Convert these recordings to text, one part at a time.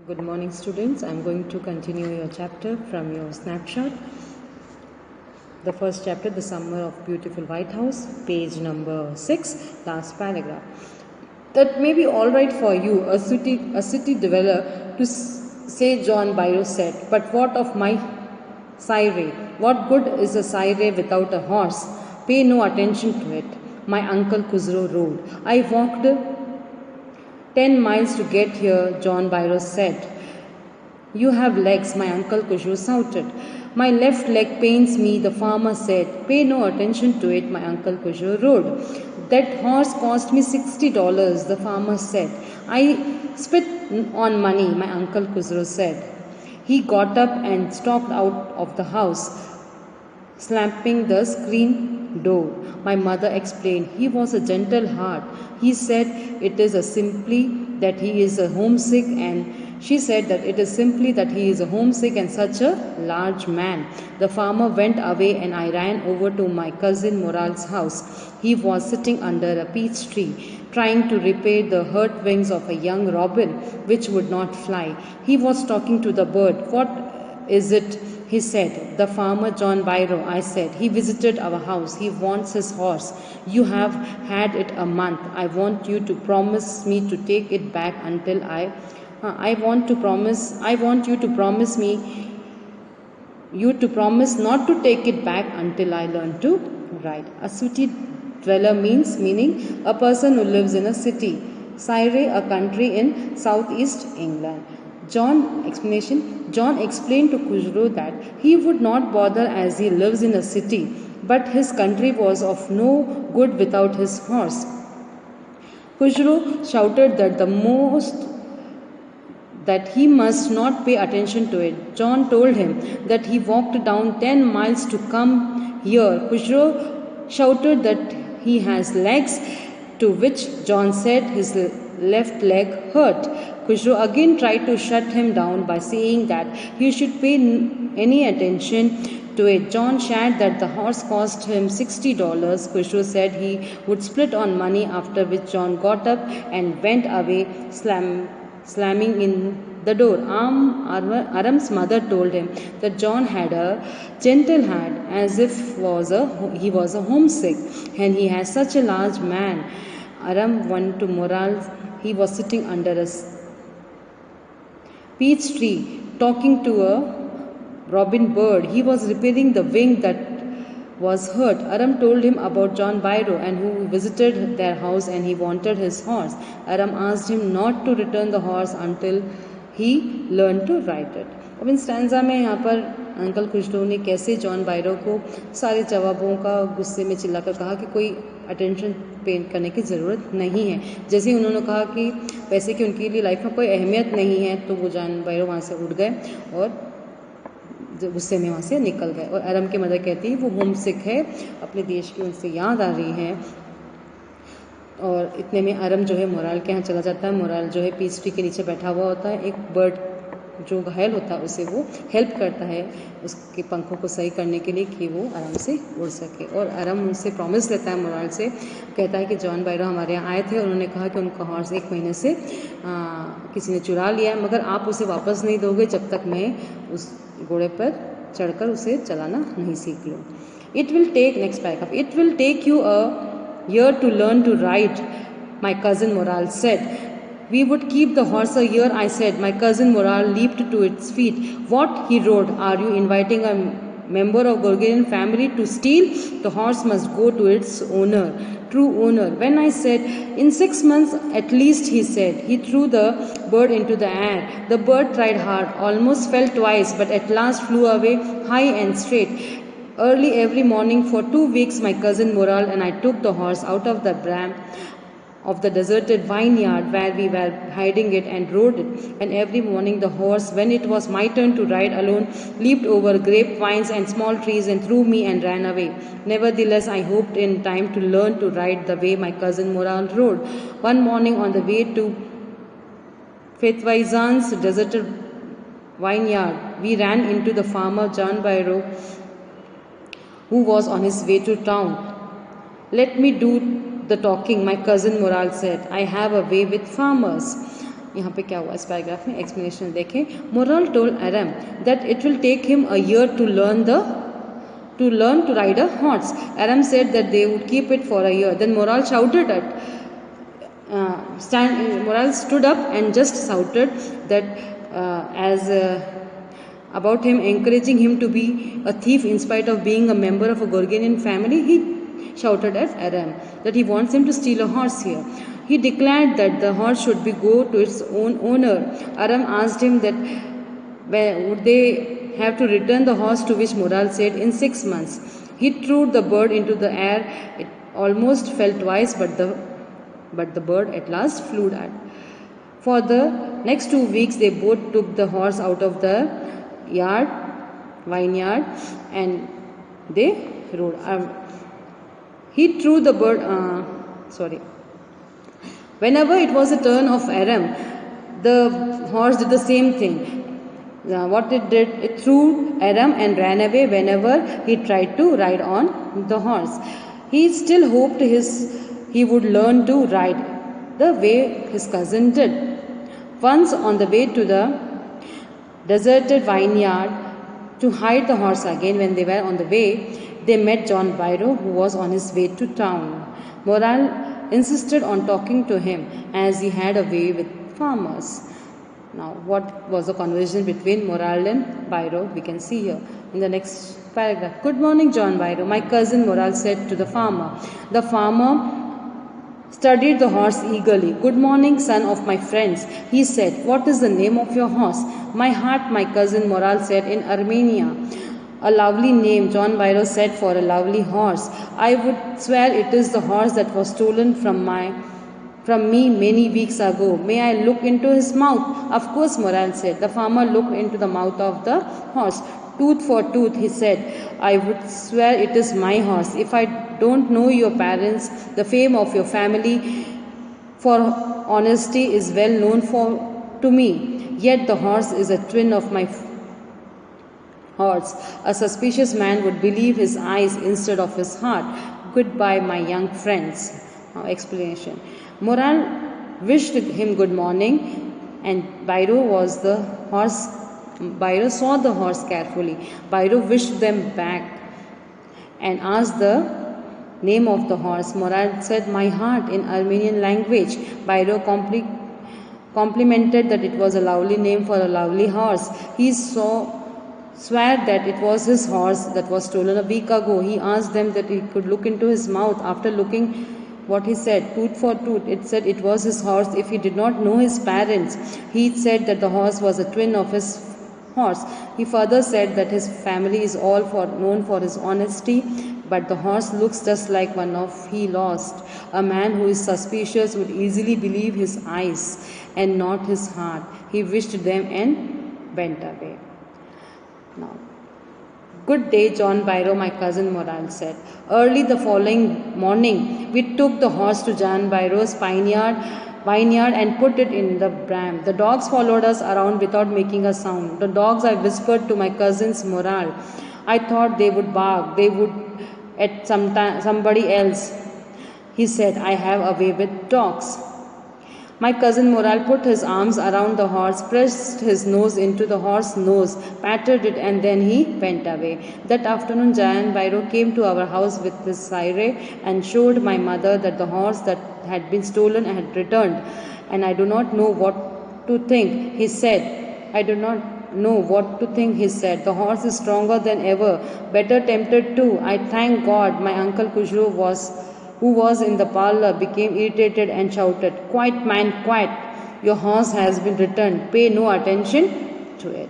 Good morning, students. I'm going to continue your chapter from your snapshot. The first chapter, The Summer of Beautiful White House, page number 6, last paragraph. That may be all right for you, a city dweller, to say, John Byro said, but what of my Syre? What good is a Syre without a horse? Pay no attention to it. My uncle Khusro rode. I walked 10 miles to get here, John Byro said. You have legs, my uncle Khusro shouted. My left leg pains me, the farmer said. Pay no attention to it, my uncle Khusro roared. That horse cost me $60, the farmer said. I spit on money, my uncle Khusro said. He got up and stalked out of the house, slapping the screen door. My mother explained, he was a gentle heart. He said it is a simply that he is a homesick, and she said that it is simply that he is a homesick and such a large man. The farmer went away and I ran over to my cousin Moral's house. He was sitting under a peach tree, trying to repair the hurt wings of a young robin which would not fly. He was talking to the bird. What is it? He said. The farmer John Byro, I said. He visited our house. He wants his horse. You have had it a month. I want you to promise me to take it back until I want you to promise not to take it back until I learn to ride. A city dweller meaning a person who lives in a city. Syre, a country in southeast England. John explained to Khusro that he would not bother as he lives in a city, but his country was of no good without his horse. Khusro shouted that he must not pay attention to it. John told him that he walked down 10 miles to come here. Khusro shouted that he has legs, to which John said his left leg hurt. Khusro again tried to shut him down by saying that he should pay any attention to it. John shared that the horse cost him $60. Khusro said he would split on money, after which John got up and went away, slamming in the door. Aram's mother told him that John had a gentle heart, as if he was a homesick, and he has such a large man. Aram went to Moral. He was sitting under a peach tree, talking to a robin bird. He was repairing the wing that was hurt. Aram told him about John Byro and who visited their house, and he wanted his horse. Aram asked him not to return the horse until he learned to ride it. अब इन stanza में यहाँ पर uncle Khusro ने कैसे John बायरो को सारे जवाबों का गुस्से में चिल्लाकर कहा कि कोई अटेंशन पे करने की ज़रूरत नहीं है। जैसे ही उन्होंने कहा कि पैसे की उनके लिए लाइफ में कोई अहमियत नहीं है, तो वो जॉन बायरो वहाँ से उठ गए और गुस्से में वहाँ से निकल गए। और अरम की मदर कहती है वो होम सिक है, अपने देश की उनसे याद आ रही है। और इतने में अरम जो है मोराल के यहाँ चला जाता है। मोराल जो है पीच ट्री के नीचे बैठा हुआ होता है। एक बर्ड जो घायल होता है उसे वो हेल्प करता है उसके पंखों को सही करने के लिए कि वो आराम से उड़ सके। और अरम उनसे प्रॉमिस लेता है, मोराल से कहता है कि जॉन बायरो हमारे यहाँ आए थे, उन्होंने कहा कि उनका हॉर्स 1 महीने से किसी ने चुरा लिया है, मगर आप उसे वापस नहीं दोगे जब तक मैं उस घोड़े पर चढ़कर उसे चलाना नहीं सीख लूँ। It will take next paragraph it will take you a year to learn to ride, my cousin Moral said. We would keep the horse a year, I said. My cousin Moral leaped to its feet. What? He roared. Are you inviting a member of Gorgonian family to steal? The horse must go to its owner, true owner. When I said, in 6 months at least, he said. He threw the bird into the air. The bird tried hard, almost fell twice, but at last flew away high and straight. Early every morning for 2 weeks, my cousin Moral and I took the horse out of the bram of the deserted vineyard where we were hiding it and rode it. And every morning the horse, when it was my turn to ride alone, leaped over grapevines and small trees and threw me and ran away. Nevertheless, I hoped in time to learn to ride the way my cousin Moral rode. One morning on the way to Fethwaizan's deserted vineyard, we ran into the farmer John Byro, who was on his way to town. Let me do the talking, my cousin Moral said. I have a way with farmers. यहाँ पे क्या हुआ इस paragraph में, explanation देखें. Moral told Aram that it will take him a year to learn to ride a horse. Aram said that they would keep it for a year. Then Moral shouted at Moral stood up and just shouted that about him, encouraging him to be a thief in spite of being a member of a Gorgonian family. He shouted at Aram that he wants him to steal a horse here. He declared that the horse should go to its own owner. Aram asked him that would they have to return the horse, to which Moral said in 6 months. He threw the bird into the air. It almost fell twice, but the bird at last flew out. For the next 2 weeks, they both took the horse out of the vineyard, and they rode. He threw the bird. Whenever it was a turn of Aram, the horse did the same thing. What it did, it threw Aram and ran away whenever he tried to ride on the horse. He still hoped he would learn to ride the way his cousin did. Once on the way to the deserted vineyard to hide the horse again, when they were on the way, they met John Byro, who was on his way to town. Moral insisted on talking to him as he had a way with farmers. Now, what was the conversation between Moral and Byro? We can see here in the next paragraph. Good morning, John Byro, my cousin, Moral said to the farmer. The farmer studied the horse eagerly. Good morning, son of my friends, he said. What is the name of your horse? My heart, my cousin, Moral said in Armenia. A lovely name, John Byro said, for a lovely horse. I would swear it is the horse that was stolen from me many weeks ago. May I look into his mouth? Of course, Moral said. The farmer looked into the mouth of the horse. Tooth for tooth, he said. I would swear it is my horse. If I don't know your parents, the fame of your family for honesty is well known to me. Yet the horse is a twin of my horse. A suspicious man would believe his eyes instead of his heart. Goodbye, my young friends. Now, explanation. Moral wished him good morning, and Byro saw the horse carefully. Byro wished them back and asked the name of the horse. Moral said, my heart, in Armenian language. Byro complimented that it was a lovely name for a lovely horse. He swore that it was his horse that was stolen a week ago. He asked them that he could look into his mouth. After looking what he said, tooth for tooth, it said it was his horse. If he did not know his parents, he said that the horse was a twin of his horse. He further said that his family is all known for his honesty, but the horse looks just like one he lost. A man who is suspicious would easily believe his eyes and not his heart. He wished them and went away. Now, good day, John Byro, my cousin, Moral said. Early the following morning, we took the horse to John Byro's vineyard and put it in the bram. The dogs followed us around without making a sound. The dogs, I whispered to my cousin's Moral. I thought they would bark. They would at somebody else. He said, I have a way with dogs. My cousin Moral put his arms around the horse, pressed his nose into the horse's nose, patted it, and then he went away. That afternoon, John Byro came to our house with his sire and showed my mother that the horse that had been stolen had returned. And I do not know what to think, he said. I do not know what to think, he said. The horse is stronger than ever, better tempted too. I thank God. My uncle Kujro who was in the parlor, became irritated and shouted, Quiet, man, quiet. Your horse has been returned. Pay no attention to it.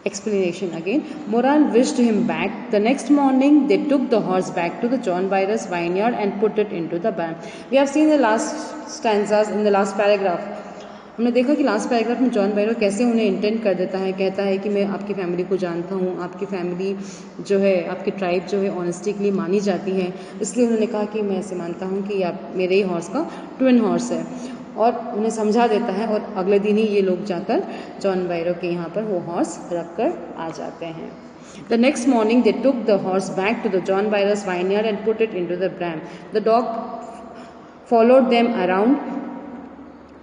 Explanation again. Moral wished him back. The next morning, they took the horse back to the John Byro's vineyard and put it into the barn. We have seen the last stanzas in the last paragraph. हमने देखा कि last paragraph में John बायरो कैसे उन्हें intent कर देता है, कहता है कि मैं आपकी फैमिली को जानता हूँ, आपकी फैमिली जो है, आपकी ट्राइब जो है ऑनेस्टी के लिए मानी जाती है, इसलिए उन्होंने कहा कि मैं ऐसे मानता हूँ कि आप मेरे ही हॉर्स का ट्विन हॉर्स है, और उन्हें समझा देता है। और अगले दिन ही ये लोग जाकर जॉन बायरो के यहाँ पर वो हॉर्स रख कर आ जाते हैं। The next morning they took the horse back to the John Byro's vineyard and put it into the bram. The dog followed them around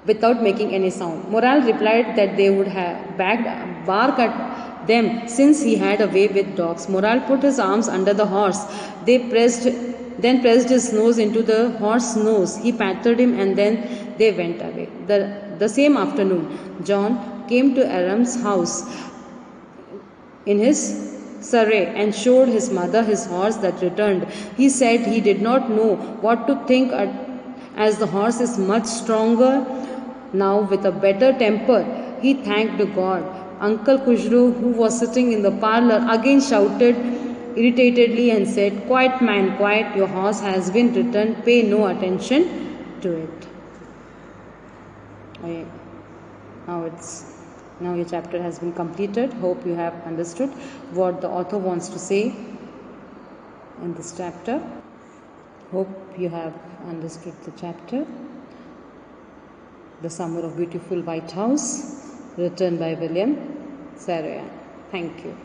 without making any sound. Morrel replied that they would have bark at them since he had a way with dogs. Morrel put his arms under the horse. Then pressed his nose into the horse's nose. He patted him and then they went away. The same afternoon, John came to Aram's house in his surrey and showed his mother his horse that returned. He said he did not know what to think as the horse is much stronger now with a better temper. He thanked God. Uncle Khusro, who was sitting in the parlor, again shouted irritatedly and said, "Quiet, man, quiet. Your horse has been returned. Pay no attention to it." Okay. Now your chapter has been completed. Hope you have understood what the author wants to say in this chapter. Hope you have understood the chapter. The Summer of Beautiful White House, written by William Saroyan. Thank you.